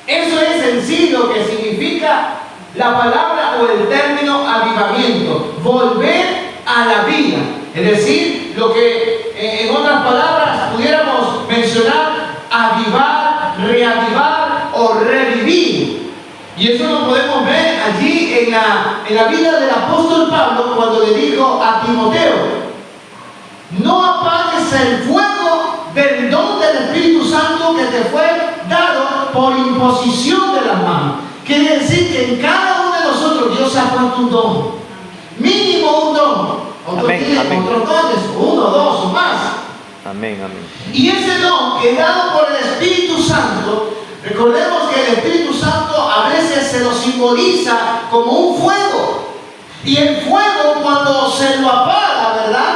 Eso es en sí lo que significa la palabra o el término avivamiento, volver a la vida. Es decir, lo que en otras palabras pudiéramos mencionar, avivar, reavivar o revivir. Y eso lo podemos ver allí en la vida del apóstol Pablo cuando le dijo a Timoteo: no apagues el fuego del don del Espíritu Santo que te fue dado por imposición de las manos. Quiere decir que en cada uno de nosotros Dios ha puesto un don, mínimo un don. Otros tienen otros dones, uno, dos o más. Amén, amén. Y ese don que es dado por el Espíritu Santo, recordemos que el Espíritu Santo a veces se lo simboliza como un fuego. Y el fuego, cuando se lo apaga, ¿verdad?,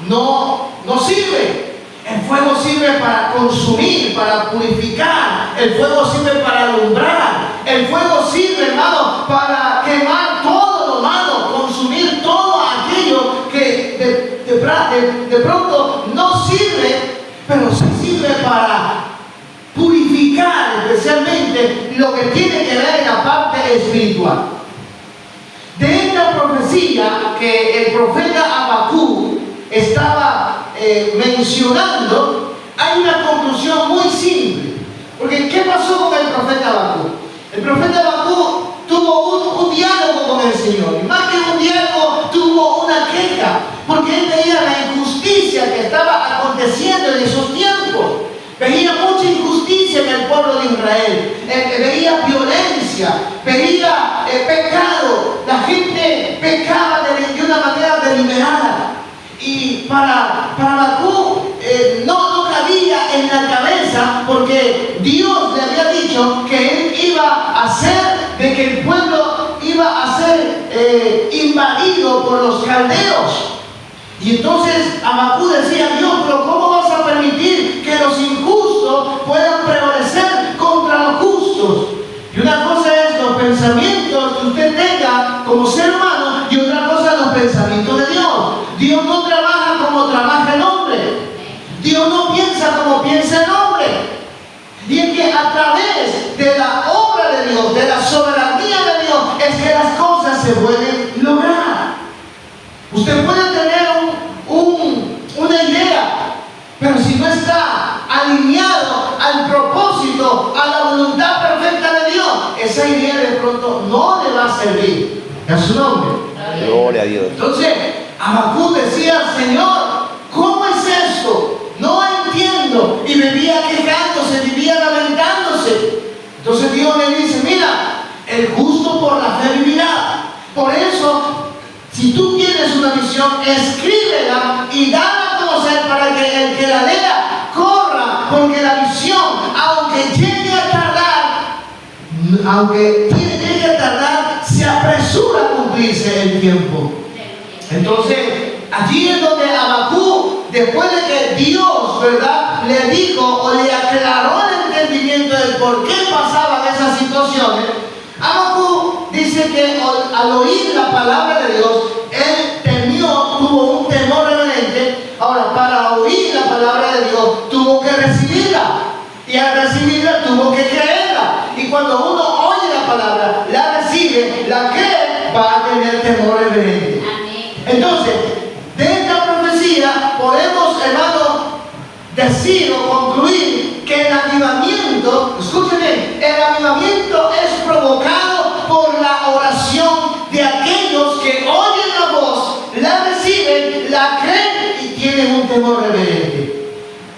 no sirve. El fuego sirve para consumir, para purificar. El fuego sirve para alumbrar. El fuego sirve, hermano, para quemar todo lo malo, consumir todo aquello que de pronto no sirve, pero sí sirve para purificar especialmente lo que tiene que ver en la parte espiritual. De esta profecía que el profeta Habacuc estaba mencionando, hay una conclusión muy simple. Porque ¿qué pasó con el profeta Habacuc? El profeta Habacuc tuvo un diálogo con el Señor, y más que un diálogo, tuvo una queja, porque él veía la injusticia que estaba aconteciendo en esos tiempos. Veía mucha injusticia en el pueblo de Israel, veía violencia, veía pecado. La gente pecaba de una manera deliberada. Y para Habacuc no cabía en la cabeza, porque Dios le había dicho que él iba a hacer de que el pueblo iba a ser invadido por los caldeos. Y entonces Habacuc decía: Dios, pero ¿cómo vas a permitir que los injustos puedan prevalecer contra los justos? Y una cosa es los pensamientos que usted tenga como ser humano, y otra cosa los pensamientos de Dios. Dios no trabaja como trabaja el hombre. Dios no piensa como piensa el hombre. Y es que a través de la obra de Dios, de la soberanía de Dios, es que las cosas se pueden lograr. Usted puede tener una idea, pero si no está alineado al propósito, a la voluntad perfecta de Dios, esa idea de pronto no le va a servir. A su nombre. Gloria a Dios. Entonces Habacuc decía: Señor, ¿cómo es esto? No entiendo. Y vivía quejándose, vivía lamentándose. Entonces Dios le dice: mira, el justo por la fe vivirá. Por eso, si tú tienes una visión, escríbela y dala a conocer para que el que la lea corra, porque la visión, aunque llegue a tardar, se apresura a cumplirse el tiempo. Entonces, allí es donde Habacuc, después de que Dios, ¿verdad?, le dijo o le aclaró el entendimiento del por qué pasaban esas situaciones, Habacuc dice que al oír la palabra de Dios, él tuvo un temor reverente. Ahora, para oír la palabra de Dios, tuvo que recibirla. Y al recibirla, tuvo que creerla. Y cuando uno oye la palabra, la recibe, la cree, va a tener temor reverente. Entonces, de esta profecía podemos, hermano, decir o concluir que el avivamiento, escúchenme, el avivamiento es provocado por la oración de aquellos que oyen la voz, la reciben, la creen y tienen un temor reverente.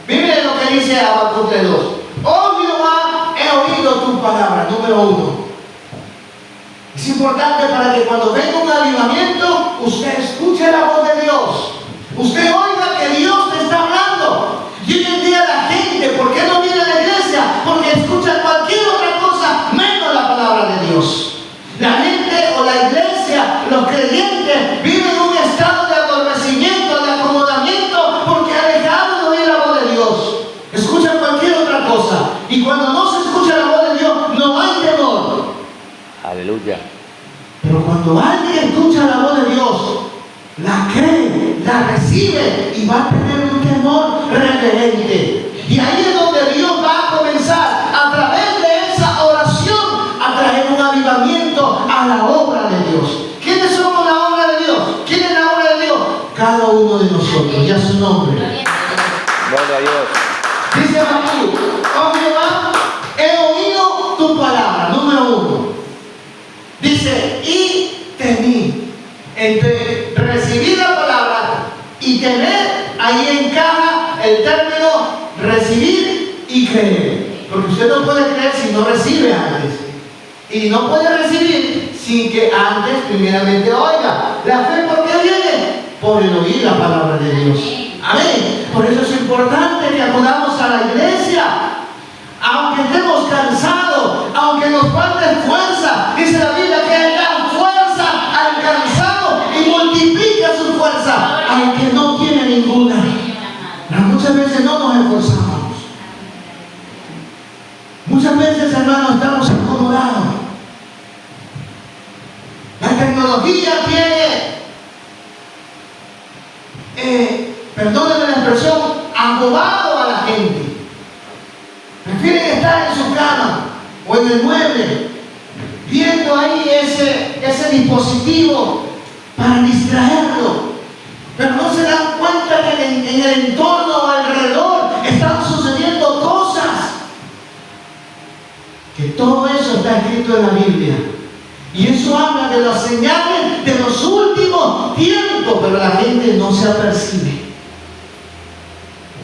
Miren lo que dice Habacuc 3:2. Oh Jehová, he oído tu palabra. Número 1. Es importante para que cuando venga un avivamiento, usted escuche la voz de Dios. Usted oiga que Dios te está hablando. Y hoy en día la gente, ¿por qué no viene a la iglesia? Porque escucha cualquier otra cosa menos la palabra de Dios. La gente o la iglesia, los creyentes, viven en un estado de adormecimiento, de acomodamiento, porque han dejado de oír la voz de Dios. Escuchan cualquier otra cosa. Y cuando no se escucha la voz de Dios, no hay temor. Aleluya. Pero cuando alguien escucha la voz de Dios, la cree, la recibe y va a tener un temor reverente. Y ahí es donde Dios va a comenzar, a través de esa oración recibir y creer. Porque usted no puede creer si no recibe antes. Y no puede recibir sin que antes primeramente oiga. ¿La fe por qué viene? Por el oír la palabra de Dios. Amén. Por eso es importante que acudamos a la iglesia. Aunque estemos cansados, aunque nos falte fuerza, dice la Biblia que Él da fuerza al cansado y multiplica su fuerza al que no tiene ninguna. Pero muchas veces no nos esforzamos. Muchas veces, hermanos, estamos acomodados. La tecnología tiene, perdónenme la expresión, abobado a la gente. Prefieren estar en su cama o en el mueble, viendo ahí ese dispositivo para distraerlo. Pero no se dan cuenta que en el entorno o alrededor están sucediendo cosas. Que todo eso está escrito en la Biblia. Y eso habla de las señales de los últimos tiempos, pero la gente no se apercibe.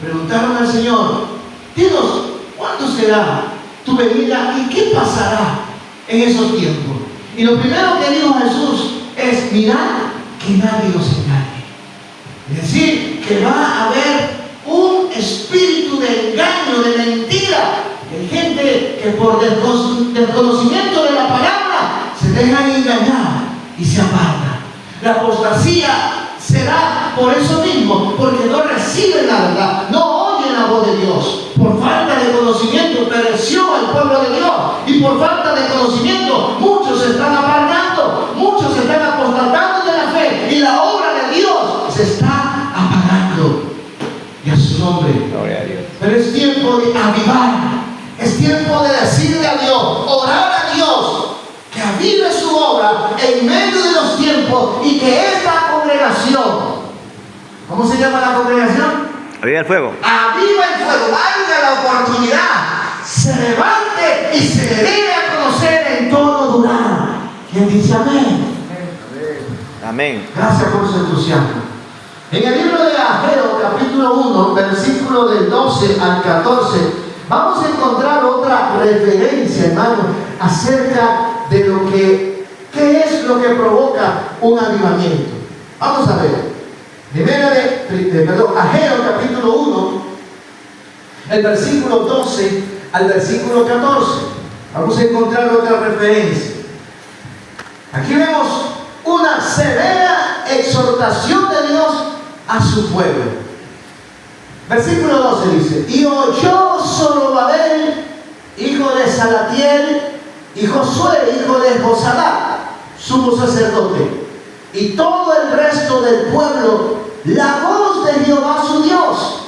Preguntaron al Señor: dinos, ¿cuándo será tu venida y qué pasará en esos tiempos? Y lo primero que dijo Jesús es: mirad que nadie los engañe. Es decir, que va a haber un espíritu de engaño, de mentira. Hay gente que por desconocimiento de la palabra se dejan engañar y se aparta. La apostasía será por eso mismo, porque no reciben la verdad, no oyen la voz de Dios. Por falta de conocimiento pereció el pueblo de Dios, y por falta de conocimiento muchos se están apartando, muchos se están apostatando de la fe, y la obra de Dios se está apagando. Y a su nombre. Gloria a Dios. Pero es tiempo de avivar. Es tiempo de decirle a Dios, orar a Dios, que avive su obra en medio de los tiempos y que esta congregación, ¿cómo se llama la congregación? Aviva el fuego. Aviva el fuego, valga la oportunidad, se levante y se le dé a conocer en todo Durán. ¿Quién dice amén? Amén. Gracias por su entusiasmo. En el libro de Ageo, capítulo 1, versículo del 12 al 14, vamos a encontrar otra referencia, hermano, acerca de lo qué es lo que provoca un avivamiento. Vamos a ver. Ageo capítulo 1, el versículo 12 al versículo 14. Vamos a encontrar otra referencia. Aquí vemos una severa exhortación de Dios a su pueblo. Versículo 12 dice: y oyó Zorobabel, hijo de Salatiel, y Josué, hijo de Josadak, sumo sacerdote, y todo el resto del pueblo, la voz de Jehová su Dios,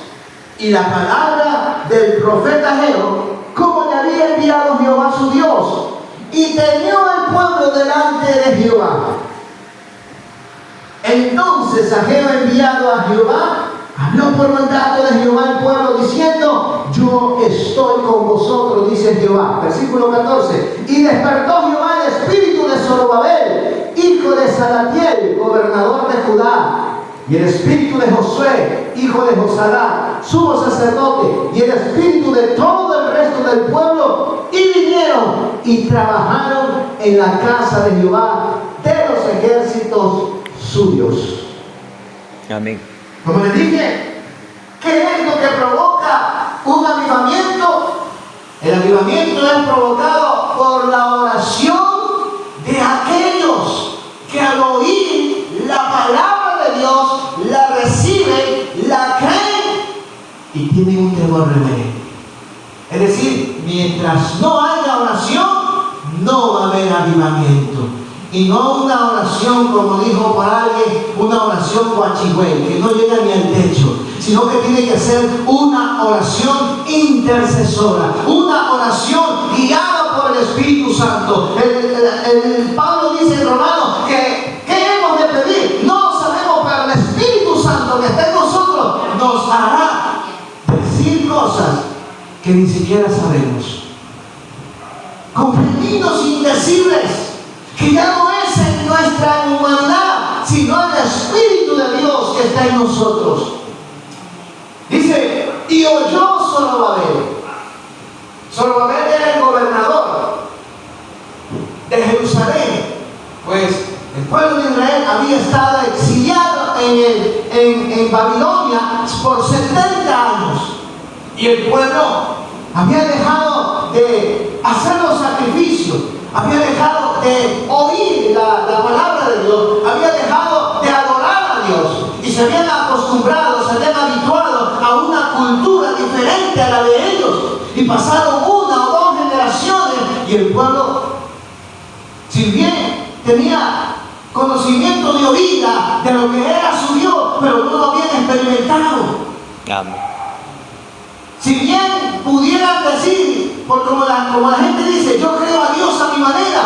y la palabra del profeta Ageo, como le había enviado Jehová su Dios, y temió el pueblo delante de Jehová. Entonces Ageo, enviado a Jehová, habló por mandato de Jehová al pueblo diciendo: yo estoy con vosotros, dice Jehová. Versículo 14. Y despertó Jehová el espíritu de Zorobabel, hijo de Salatiel, gobernador de Judá, y el espíritu de Josué, hijo de Josadak, sumo sacerdote, y el espíritu de todo el resto del pueblo, y vinieron y trabajaron en la casa de Jehová de los ejércitos suyos. Amén. Como les dije, ¿qué es lo que provoca un avivamiento? El avivamiento es provocado por la oración de aquellos que al oír la palabra de Dios la reciben, la creen y tienen un temor reverente. Es decir, mientras no haya oración, no va a haber avivamiento. Y no una oración, como dijo por alguien, una oración guachigüey, que no llega ni al techo, sino que tiene que ser una oración intercesora, una oración guiada por el Espíritu Santo. El Pablo dice en Romanos que ¿qué hemos de pedir? No sabemos, pero el Espíritu Santo que está en nosotros nos hará decir cosas que ni siquiera sabemos, con caminos indecibles, que ya no es en nuestra humanidad, sino el Espíritu de Dios que está en nosotros. Dice: y oyó Zorobabel. Zorobabel era el gobernador de Jerusalén. Pues el pueblo de Israel había estado exiliado en Babilonia por 70 años. Y el pueblo había dejado de hacer los sacrificios, había dejado de oír la palabra de Dios, había dejado de adorar a Dios. Y se habían acostumbrado, se habían habituado a una cultura diferente a la de ellos. Y pasaron 1 o 2 generaciones y el pueblo, si bien tenía conocimiento de oída de lo que era su Dios, pero no lo habían experimentado. Amén. Si bien pudieran decir, como la gente dice, yo creo a Dios a mi manera,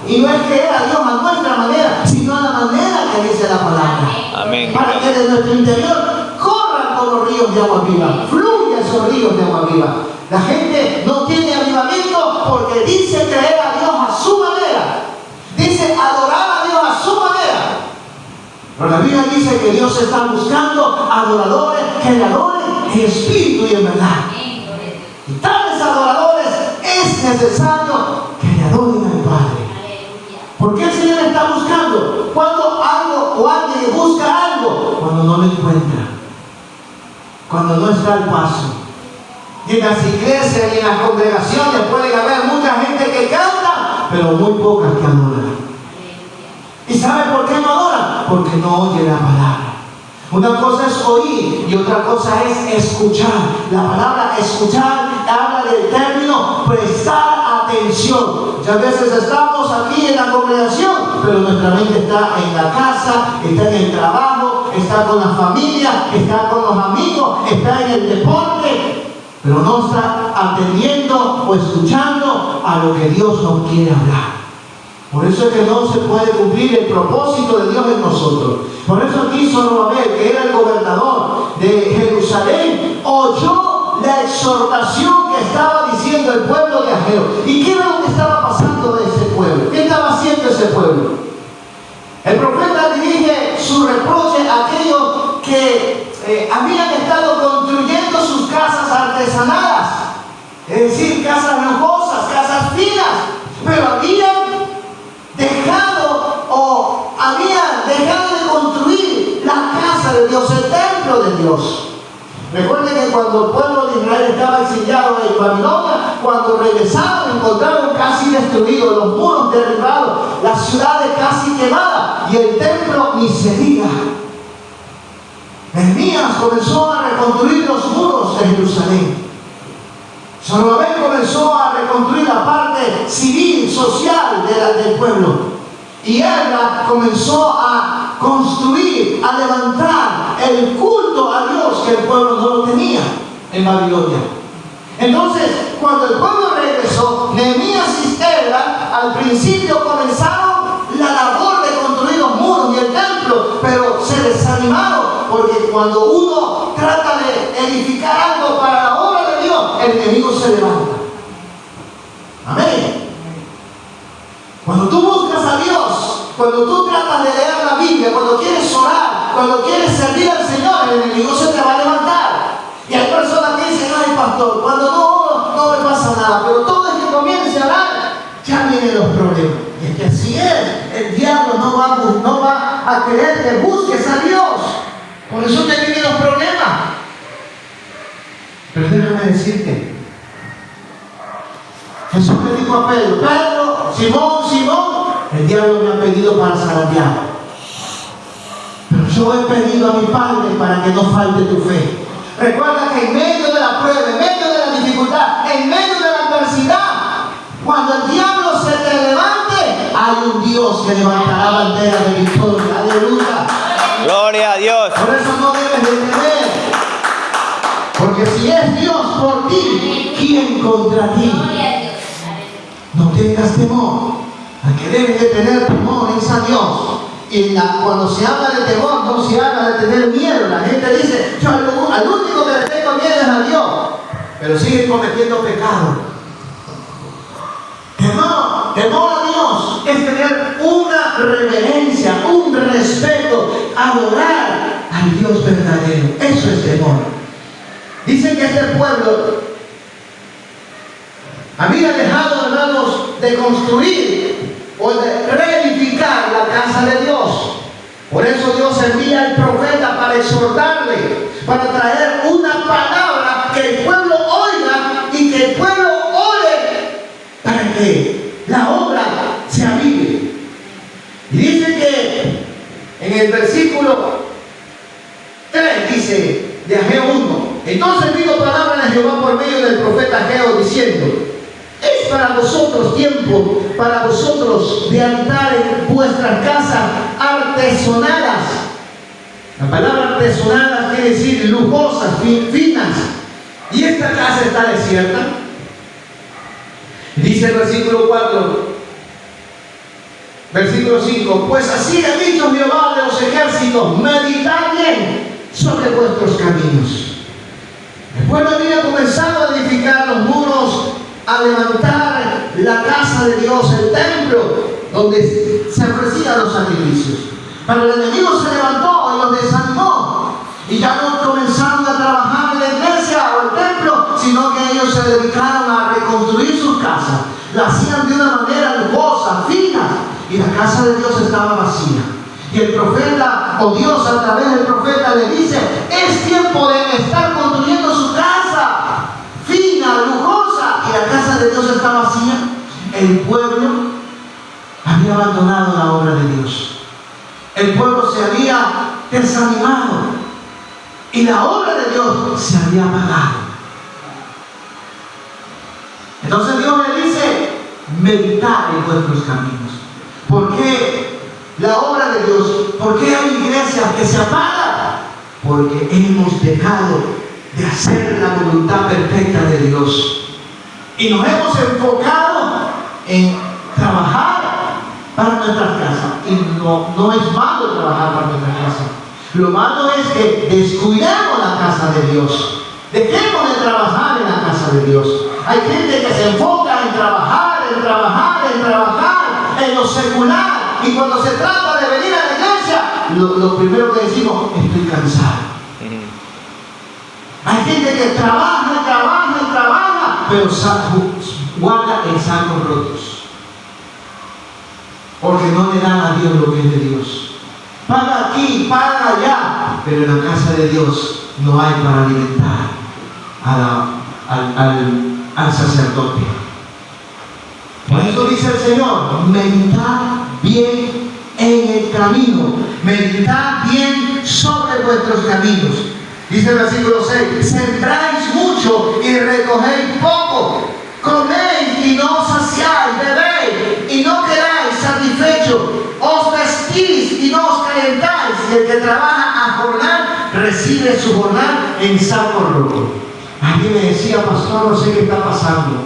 y no es creer a Dios a nuestra manera, sino a la manera que dice la palabra. Amén. Para que de nuestro interior corran como ríos de agua viva, fluyan esos ríos de agua viva. La gente no tiene avivamiento porque dice creer a Dios a su manera, dice adorar a Dios a su manera. Pero la Biblia dice que Dios está buscando adoradores que le adoren en espíritu y en verdad. Y tales adoradores es necesario que le adoren al Padre. ¿Por qué el Señor está buscando? Cuando algo o alguien busca algo, cuando no lo encuentra, cuando no está al paso. Y en las iglesias y en las congregaciones pueden haber mucha gente que canta, pero muy pocas que adoran. ¿Y sabe por qué no adoran? Porque no oye la palabra. Una cosa es oír y otra cosa es escuchar. La palabra escuchar habla del término prestar atención. Muchas veces estamos aquí en la congregación, pero nuestra mente está en la casa, está en el trabajo, está con la familia, está con los amigos, está en el deporte, pero no está atendiendo o escuchando a lo que Dios nos quiere hablar. Por eso es que no se puede cumplir el propósito de Dios en nosotros. Por eso aquí Zorobabel, que era el gobernador de Jerusalén, oyó la exhortación que estaba diciendo el pueblo de Ageo. ¿Y qué era lo que estaba pasando de ese pueblo? ¿Qué estaba haciendo ese pueblo? El profeta dirige su reproche a aquellos que habían estado construyendo sus casas artesanales, es decir, casas lujosas, casas finas, pero habían dejado de construir la casa de Dios, el templo de Dios. Recuerden que cuando el pueblo de Israel estaba exiliado en Babilonia, cuando regresaron encontraron casi destruidos, los muros derribados, las ciudades casi quemadas y el templo ni se diga. Nehemías comenzó a reconstruir los muros de Jerusalén. Zorobabel comenzó a reconstruir la parte civil, social del pueblo. Y Ezra comenzó a construir, a levantar el culto a Dios que el pueblo no lo tenía en Babilonia. Entonces, cuando el pueblo regresó, Nehemías y Ezra al principio comenzaron la labor de construir los muros y el templo, pero se desanimaron porque cuando uno trata de edificar algo para la obra de Dios, el enemigo se levanta. Amén. Cuando tú buscas a Dios, cuando tú tratas de leer la Biblia, cuando quieres orar, cuando quieres servir al Señor, el enemigo se te va a levantar. Y hay personas que dicen, ay pastor, cuando no me pasa nada, pero todo es que comience a orar, ya vienen los problemas. Y es que así es, el diablo no va a querer que busques a Dios. Por eso te vienen los problemas. Pero déjame decirte, Jesús le dijo a Pedro, Pedro, Simón, el diablo me ha pedido para zarandear, pero yo he pedido a mi Padre para que no falte tu fe. Recuerda que en medio de la prueba, en medio de la dificultad, en medio de la adversidad, cuando el diablo se te levante, hay un Dios que levantará bandera de victoria. Aleluya. Gloria a Dios. Por eso no debes de temer, porque si es Dios por ti, ¿quién contra ti? No tengas temor. Al que debes de tener temor es a Dios. Y cuando se habla de temor, no se habla de tener miedo. La gente dice, yo al único que le tengo miedo es a Dios, pero sigue cometiendo pecado. Temor a Dios es tener una reverencia, un respeto, adorar al Dios verdadero. Eso es temor. Dicen que este pueblo había dejado, hermanos, de construir o de reedificar la casa de Dios. Por eso Dios envía al profeta para exhortarle, para traer una palabra que el pueblo oiga y que el pueblo ore para que la obra se avive. Y dice que en el versículo 3 dice de Ageo 1: entonces vino palabra de Jehová por medio del profeta Ageo diciendo: es para vosotros tiempo, para vosotros de habitar en vuestras casas artesonadas. La palabra artesonadas quiere decir lujosas, finas. Y esta casa está desierta. Dice el versículo 4, versículo 5: pues así ha dicho Jehová de los ejércitos, meditad bien sobre vuestros caminos. El pueblo había comenzado a edificar los muros, a levantar la casa de Dios, el templo donde se ofrecían los sacrificios. Pero el enemigo se levantó y los desanimó, y ya no comenzaron a trabajar en la iglesia o el templo, sino que ellos se dedicaron a reconstruir sus casas. La hacían de una manera lujosa, fina, y la casa de Dios estaba vacía. Y el profeta, o Dios a través del profeta, le dice: es tiempo de estar construyendo su casa fina, lujosa. Y la casa de Dios está vacía. El pueblo había abandonado la obra de Dios. El pueblo se había desanimado y la obra de Dios se había apagado. Entonces Dios le dice: meditar en vuestros caminos. ¿Por qué la obra de Dios? ¿Por qué hay iglesias que se apagan? Porque hemos dejado de hacer la voluntad perfecta de Dios y nos hemos enfocado en trabajar para nuestras casas. Y no es malo trabajar para nuestras casas. Lo malo es que descuidemos la casa de Dios. Dejemos de trabajar en la casa de Dios. Hay gente que se enfoca en trabajar, en lo secular. Y cuando se trata de venir a la iglesia, lo primero que decimos: estoy cansado. Hay gente que trabaja, pero guarda en sacos rotos, porque no le dan a Dios lo que es de Dios. Paga aquí, paga allá, pero en la casa de Dios no hay para alimentar al sacerdote. Por eso dice el Señor: meditad bien en el camino, meditad bien sobre vuestros caminos. Dice el versículo 6: sembráis mucho y recogéis poco, coméis y no os saciáis, bebéis y no quedáis satisfechos, os vestís y no os calentáis, y el que trabaja a jornal recibe su jornal en saco roto. Alguien me decía: pastor, no sé qué está pasando.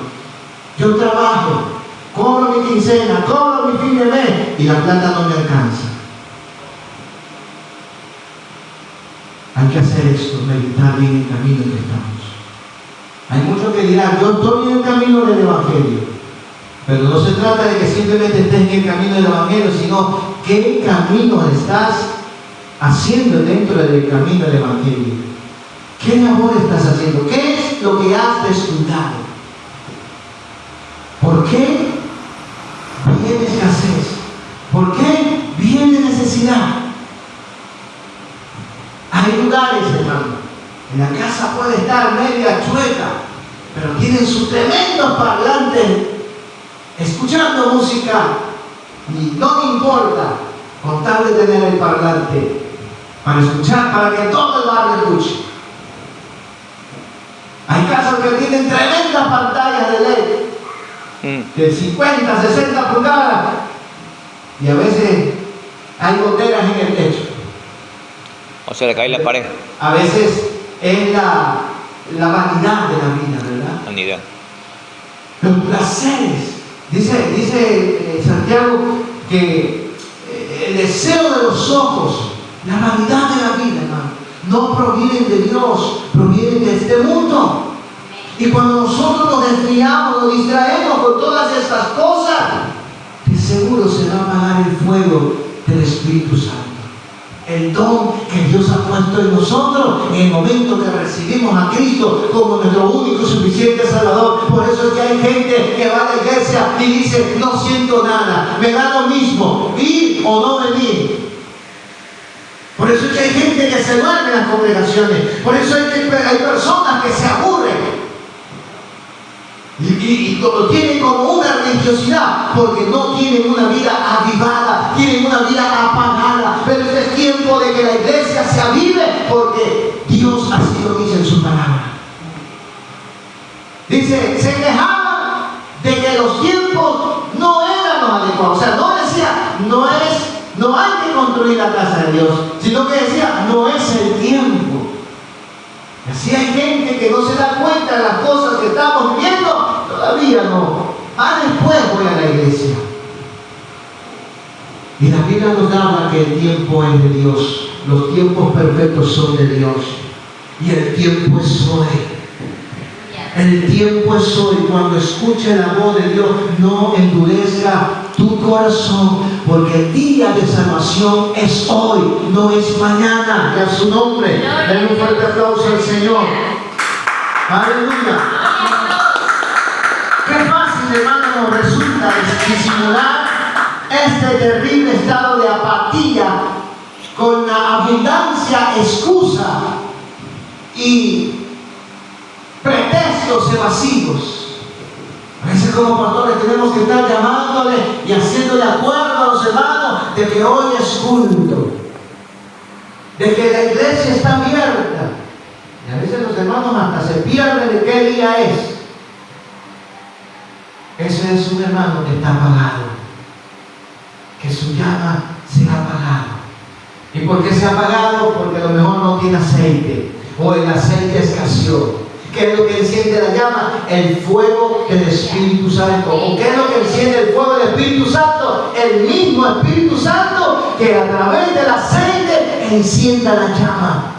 Yo trabajo, cobro mi quincena, cobro mi fin de mes y la plata no me alcanza. Hay que hacer esto, meditar bien el camino en que estamos. Hay muchos que dirán: yo estoy en el camino del Evangelio. Pero no se trata de que simplemente estés en el camino del Evangelio, sino qué camino estás haciendo dentro del camino del Evangelio. ¿Qué labor estás haciendo? ¿Qué es lo que has descuidado? ¿Por qué viene escasez? ¿Por qué viene necesidad? Hay lugares, hermano, en la casa puede estar media chueca, pero tienen sus tremendos parlantes escuchando música, y no me importa con tal de tener el parlante para escuchar, para que todo el barrio escuche. Hay casas que tienen tremendas pantallas de LED de 50, 60 pulgadas, y a veces hay goteras en el techo. O se le cae la pared. A veces es la vanidad de la vida, ¿verdad? Vanidad. Los placeres. Dice Santiago que el deseo de los ojos, la vanidad de la vida, hermano, no provienen de Dios, provienen de este mundo. Y cuando nosotros nos desviamos, nos distraemos con todas estas cosas, de seguro se va a apagar el fuego del Espíritu Santo. el don que Dios ha puesto en nosotros en el momento que recibimos a Cristo como nuestro único y suficiente Salvador. Por eso es que hay gente que va a la iglesia y dice, no siento nada, me da lo mismo, ir o no venir. Por eso es que hay gente que se duerme en las congregaciones. Por eso hay personas que se aburren y lo tienen como una religiosidad, porque no tienen una vida avivada, tienen una vida apagada. Pero es tiempo de que la iglesia se avive, porque Dios así lo dice en su palabra. Dice, se quejaban de que los tiempos no eran los adecuados. O sea, no decía, no hay que construir la casa de Dios, sino que decía, no es el tiempo. Así hay gente que no se da cuenta de las cosas que estamos viviendo, todavía no. Después voy a la iglesia. Y la Biblia nos habla que el tiempo es de Dios, los tiempos perfectos son de Dios. Y el tiempo es hoy. El tiempo es hoy. Cuando escuche la voz de Dios, no endurezca tu corazón, porque el día de salvación es hoy, no es mañana. Y a su nombre, denle un fuerte aplauso al Señor. Aleluya. Qué fácil, hermano, nos resulta disimular este terrible estado de apatía con la abundancia, excusa y pretextos evasivos. A veces como pastores tenemos que estar llamándole y haciéndole acuerdo a los hermanos de que hoy es culto, de que la iglesia está abierta. Y a veces los hermanos hasta se pierden de qué día es. Ese es un hermano que está apagado, que su llama se ha apagado. ¿Y por qué se ha apagado? Porque a lo mejor no tiene aceite, o el aceite escaseó. ¿Qué es lo que enciende la llama? El fuego del Espíritu Santo. ¿O qué es lo que enciende el fuego del Espíritu Santo? El mismo Espíritu Santo que a través del aceite encienda la llama.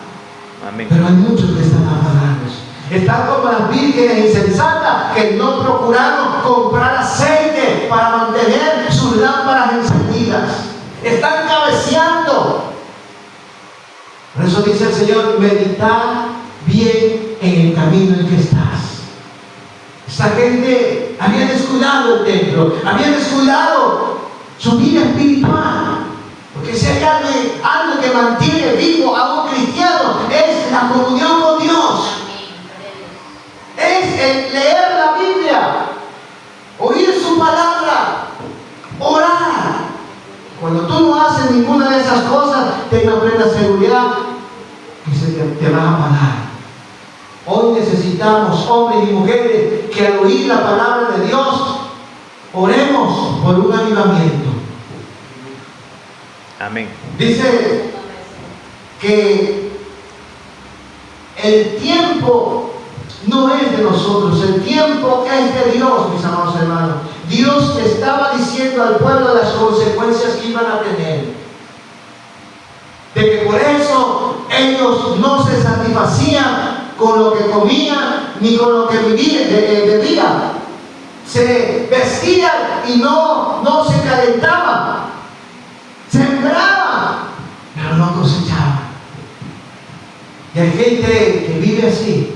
Amén. Pero hay muchos que están apagados. Están como las vírgenes insensatas que no procuraron comprar aceite para mantener sus lámparas encendidas. Están cabeceando. Por eso dice el Señor, meditad bien en el camino en que estás. Esta gente había descuidado el templo, había descuidado su vida espiritual. Porque si hay algo que mantiene vivo a un cristiano, es la comunión con Dios. Es el leer la Biblia, oír su palabra, orar. Cuando tú no haces ninguna de esas cosas, tenga plena seguridad que te vas a apagar. Hoy necesitamos hombres y mujeres que al oír la palabra de Dios, oremos por un avivamiento. Amén. Dice que el tiempo no es de nosotros, el tiempo es de Dios, mis amados hermanos. Dios estaba diciendo al pueblo las consecuencias que iban a tener. De que por eso ellos no se satisfacían con lo que comían ni con lo que bebían. Se vestían y no se calentaban. Sembraban, pero no cosechaban. Y hay gente que vive así,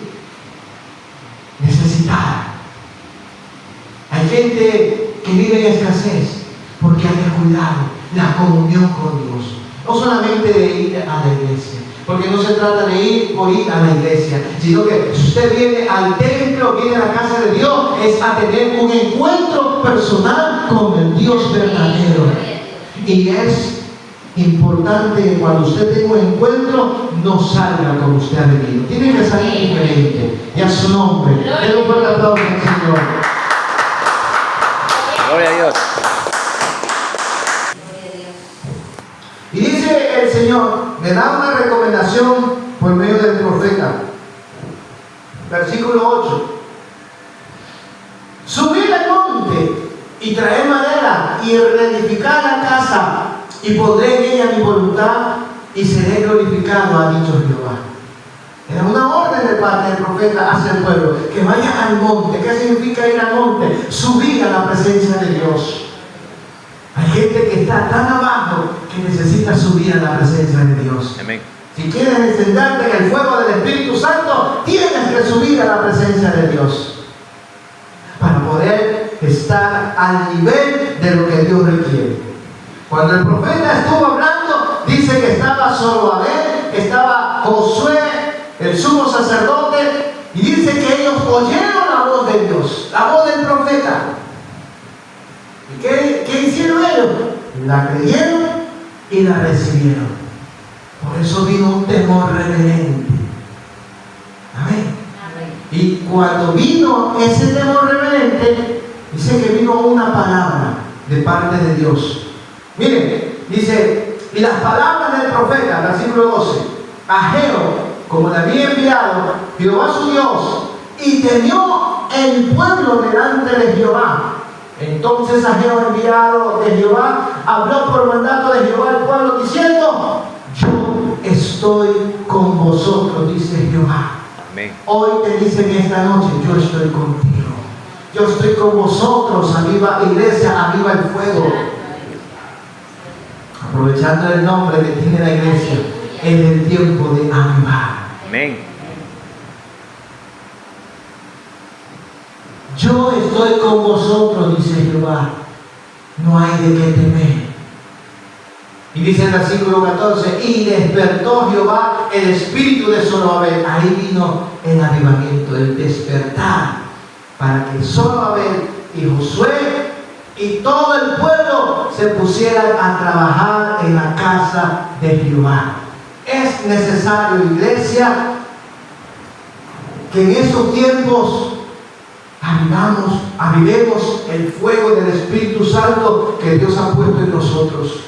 necesitada. Hay gente que vive en escasez porque ha descuidado la comunión con Dios. No solamente de ir a la iglesia, porque no se trata de ir por ir a la iglesia, sino que si usted viene al templo, viene a la casa de Dios, es a tener un encuentro personal con el Dios verdadero. Y es importante que cuando usted tenga un encuentro, no salga como usted ha venido. Tiene que salir diferente. Y a su nombre, denle un fuerte aplauso al Señor. Gloria a Dios. Y dice el Señor, me da una recomendación por medio del profeta. Versículo 8. Subid al monte y traed madera y reedificar la casa, y pondré en ella mi voluntad y seré glorificado, ha dicho Jehová. Era una orden de parte del profeta hacia el pueblo, que vaya al monte. ¿Qué significa ir al monte? Subir a la presencia de Dios. Hay gente que está tan abajo que necesitas subir a la presencia de Dios. Amén. Si quieres encenderte en el fuego del Espíritu Santo, tienes que subir a la presencia de Dios para poder estar al nivel de lo que Dios requiere. Cuando el profeta estuvo hablando, dice que estaba Zorobabel, estaba Josué, el sumo sacerdote, y dice que ellos oyeron la voz de Dios, la voz del profeta. ¿Y qué hicieron ellos? La creyeron y la recibieron. Por eso vino un temor reverente. Amén. Y cuando vino ese temor reverente, dice que vino una palabra de parte de Dios. Miren, dice, y las palabras del profeta, versículo 12, Ageo, como le había enviado Jehová su Dios, y temió el pueblo delante de Jehová. Entonces Ageo, enviado de Jehová, habló por mandato de Jehová al pueblo diciendo: yo estoy con vosotros, dice Jehová. Amén. Hoy te dicen esta noche: yo estoy contigo, yo estoy con vosotros. Aviva, iglesia, aviva el fuego. Aprovechando el nombre que tiene la iglesia, es el tiempo de avivar. Amén. Yo estoy con vosotros, dice Jehová, no hay de qué temer. Y dice el versículo 14: y despertó Jehová el espíritu de Zorobabel. Ahí vino el avivamiento, el despertar, para que Zorobabel y Josué y todo el pueblo se pusieran a trabajar en la casa de Jehová. Es necesario, iglesia, que en estos tiempos avivemos el fuego del Espíritu Santo que Dios ha puesto en nosotros.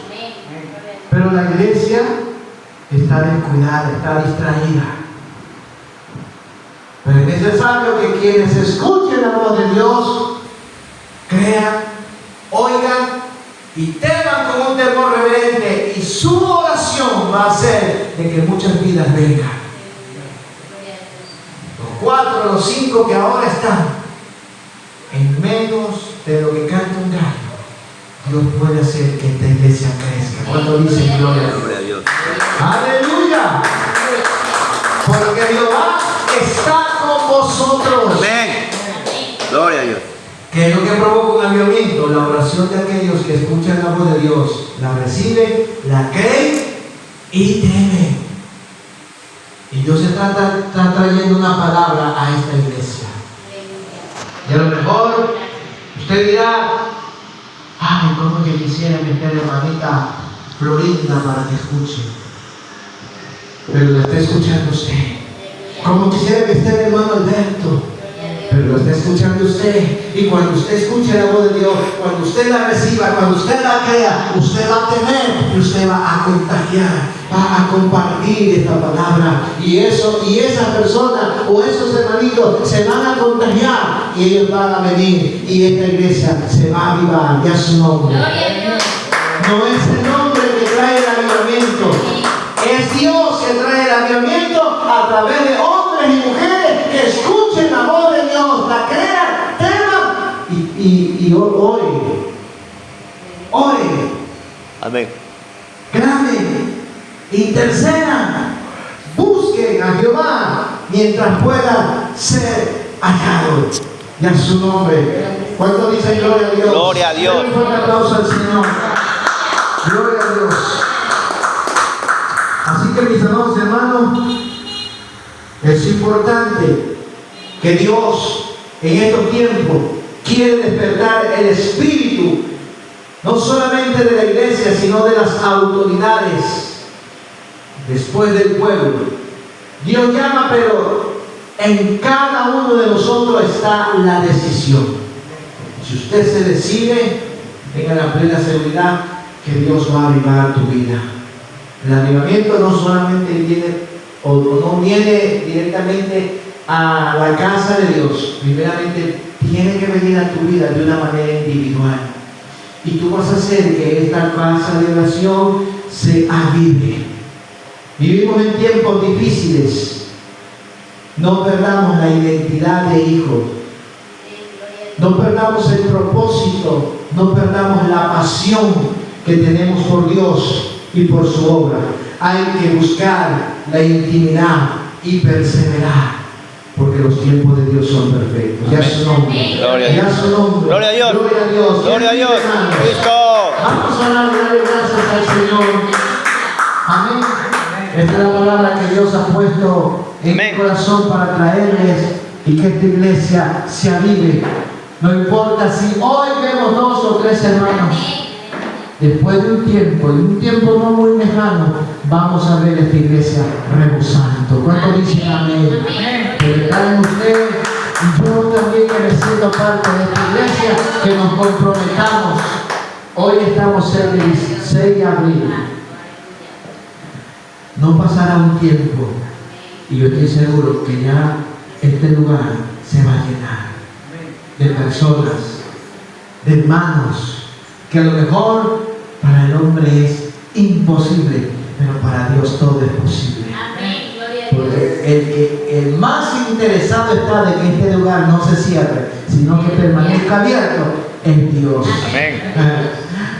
Pero la iglesia está descuidada, está distraída. Pero es necesario que quienes escuchen la voz de Dios crean, oigan y teman con un temor reverente, y su oración va a ser de que muchas vidas vengan. Los 4, los 5 que ahora están en menos de lo que canta un gallo, Dios puede hacer que esta iglesia crezca. ¿Cuánto dicen gloria a Dios? ¡Aleluya! Porque Jehová está con vosotros. Amén. Gloria a Dios. ¿Qué es lo que provoca un avivamiento? La oración de aquellos que escuchan la voz de Dios, la reciben, la creen y temen. Y Dios está trayendo una palabra a esta iglesia. Y a lo mejor usted dirá: ay, cómo que quisiera meter a hermanita Florinda para que escuche. Pero la está escuchando usted. Como quisiera que esté el hermano Alberto, pero lo está escuchando usted. Y cuando usted escuche la voz de Dios, cuando usted la reciba, cuando usted la crea, usted va a tener y usted va a contagiar, va a compartir esta palabra. Y esa persona o esos hermanitos se van a contagiar y ellos van a venir y esta iglesia se va a avivar. Ya su nombre. No es el nombre que trae el avivamiento, es Dios que trae el avivamiento a través de hombres y mujeres que escuchen la voz de Dios, la crean, teman y oren. Oren. Amén. Clamen, intercedan, busquen a Jehová mientras pueda ser hallado. Y a su nombre. ¿Cuánto dicen gloria a Dios? Gloria a Dios. Un fuerte aplauso al Señor. Gloria a Dios. Así que, mis amados hermanos, es importante que Dios en estos tiempos quiere despertar el espíritu, no solamente de la iglesia, sino de las autoridades después del pueblo. Dios llama, pero en cada uno de nosotros está la decisión. Si usted se decide, tenga la plena seguridad que Dios va a avivar tu vida. El avivamiento no solamente viene o no viene directamente a la casa de Dios. Primeramente tiene que venir a tu vida de una manera individual. Y tú vas a hacer que esta casa de oración se avive. Vivimos en tiempos difíciles. No perdamos la identidad de hijo. No perdamos el propósito. No perdamos la pasión que tenemos por Dios. y por su obra. Hay que buscar la intimidad y perseverar, porque los tiempos de Dios son perfectos. Ya su nombre. Gloria a Dios. Ya su nombre. Gloria a Dios. Gloria a Dios. Gloria a Dios. Cristo. Vamos a darle gracias al Señor. Amén. Esta es la palabra que Dios ha puesto en mi corazón para traerles y que esta iglesia se avive. No importa si hoy vemos 2 o 3 hermanos. Después de un tiempo no muy lejano, vamos a ver esta iglesia rebosando. ¿Cuánto dicen amén? Que está en usted y yo también que me siento parte de esta iglesia, que nos comprometamos. Hoy estamos el 16 de abril. No pasará un tiempo y yo estoy seguro que ya este lugar se va a llenar de personas, de hermanos, que a lo mejor para el hombre es imposible, pero para Dios todo es posible. Porque el más interesado está de que este lugar no se cierre, sino que permanezca abierto, es Dios. Amén.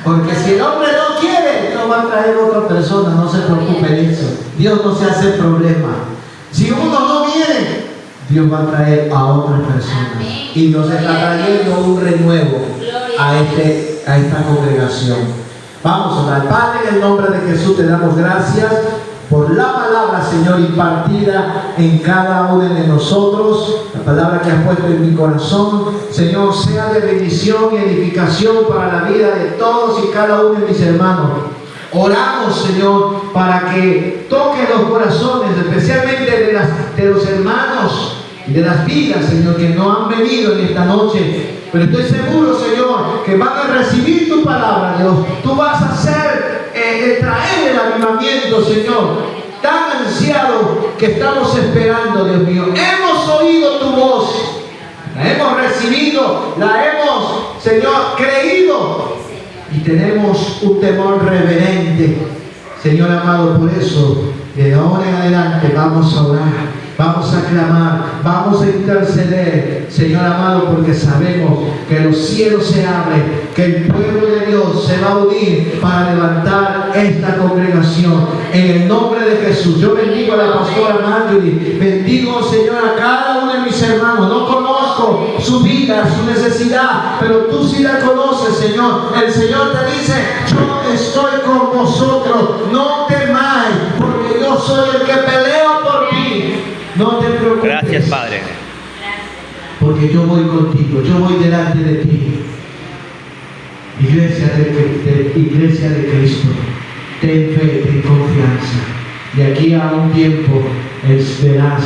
Porque si el hombre no quiere, lo va a traer otra persona, no se preocupe de eso. Dios no se hace problema. Si uno no viene, Dios va a traer a otras personas. Y Dios está trayendo un renuevo a esta congregación. Vamos a orar. Padre, en el nombre de Jesús te damos gracias por la palabra, Señor, impartida en cada uno de nosotros. La palabra que has puesto en mi corazón, Señor, sea de bendición y edificación para la vida de todos y cada uno de mis hermanos. Oramos, Señor, para que toque los corazones, especialmente de los hermanos y de las vidas, Señor, que no han venido en esta noche. Pero estoy seguro, Señor, que van a recibir tu palabra, Dios. Tú vas a hacer, traer el avivamiento, Señor, tan ansiado que estamos esperando, Dios mío. Hemos oído tu voz, la hemos recibido, la hemos, Señor, creído. Y tenemos un temor reverente, Señor amado. Por eso, de ahora en adelante vamos a orar, vamos a clamar, vamos a interceder, Señor amado, porque sabemos que los cielos se abren, que el pueblo de Dios se va a unir para levantar esta congregación. En el nombre de Jesús, yo bendigo a la pastora Marjorie, bendigo, Señor, a cada uno de mis hermanos. No conozco su vida, su necesidad, pero tú sí la conoces, Señor. El Señor te dice: yo estoy con vosotros, no temáis, porque yo soy el que peleo por ti. No te preocupes. Gracias, Padre. Porque yo voy contigo, yo voy delante de ti. Iglesia de Cristo, ten fe, ten confianza. De aquí a un tiempo verás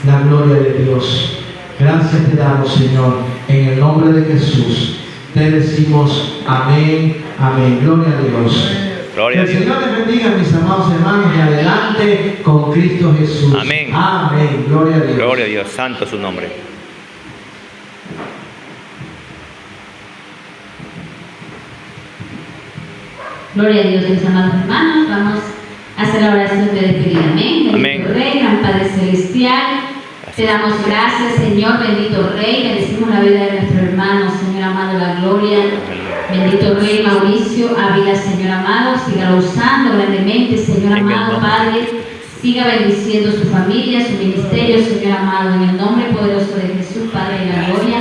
la gloria de Dios. Gracias te damos, Señor, en el nombre de Jesús. Te decimos amén, amén. Gloria a Dios. Gloria a Que el Dios. Señor les bendiga, mis amados hermanos, y adelante con Cristo Jesús. Amén. Amén. Gloria a Dios. Gloria a Dios. Santo es su nombre. Gloria a Dios, mis amados hermanos. Vamos a hacer la oración de despedida. Amén. Amén. Bendito Rey, gran Padre Celestial. Te damos gracias, Señor, bendito Rey. Bendecimos la vida de nuestro hermano, Señor amado, la gloria. Bendito Rey Mauricio Ávila, Señor amado. Siga usando grandemente, Señor amado, Padre. Siga bendiciendo su familia, su ministerio, Señor amado. En el nombre poderoso de Jesús, Padre de la gloria.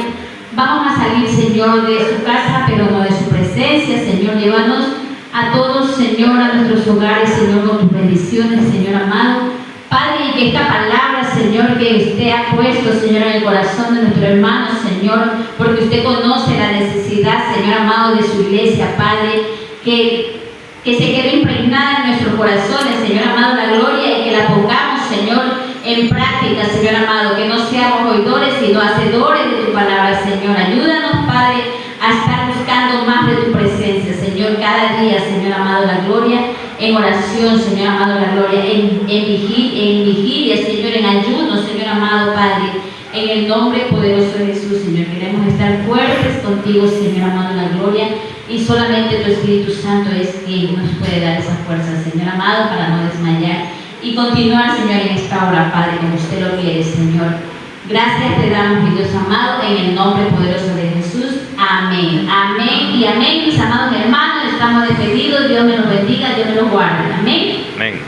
Vamos a salir, Señor, de su casa, pero no de su presencia. Señor, llévanos a todos, Señor, a nuestros hogares, Señor, con tus bendiciones, Señor amado. Padre, y que esta palabra, Señor, que usted ha puesto, Señor, en el corazón de nuestro hermano, Señor, porque usted conoce la necesidad, Señor amado, de su iglesia, Padre, que se quede impregnada en nuestros corazones, Señor amado, la gloria, y que la pongamos, Señor, en práctica, Señor amado, que no seamos oidores, sino hacedores de tu palabra, Señor. Ayúdanos, Padre, a estar buscando más de tu presencia, Señor, cada día, Señor amado, la gloria, en oración, Señor amado, la gloria, en vigilia, Señor, en ayuno, Señor amado, Padre, en el nombre poderoso de Jesús, Señor. Queremos estar fuertes contigo, Señor amado, la gloria, y solamente tu Espíritu Santo es quien nos puede dar esa fuerza, Señor amado, para no desmayar y continuar, Señor, en esta hora, Padre, como usted lo quiere, Señor. Gracias te damos, mi Dios amado, en el nombre poderoso de Jesús. Amén. Amén y amén, mis amados hermanos. estamos despedidos. Dios me los bendiga, Dios me los guarde. Amén. Amén.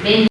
Bendiciones.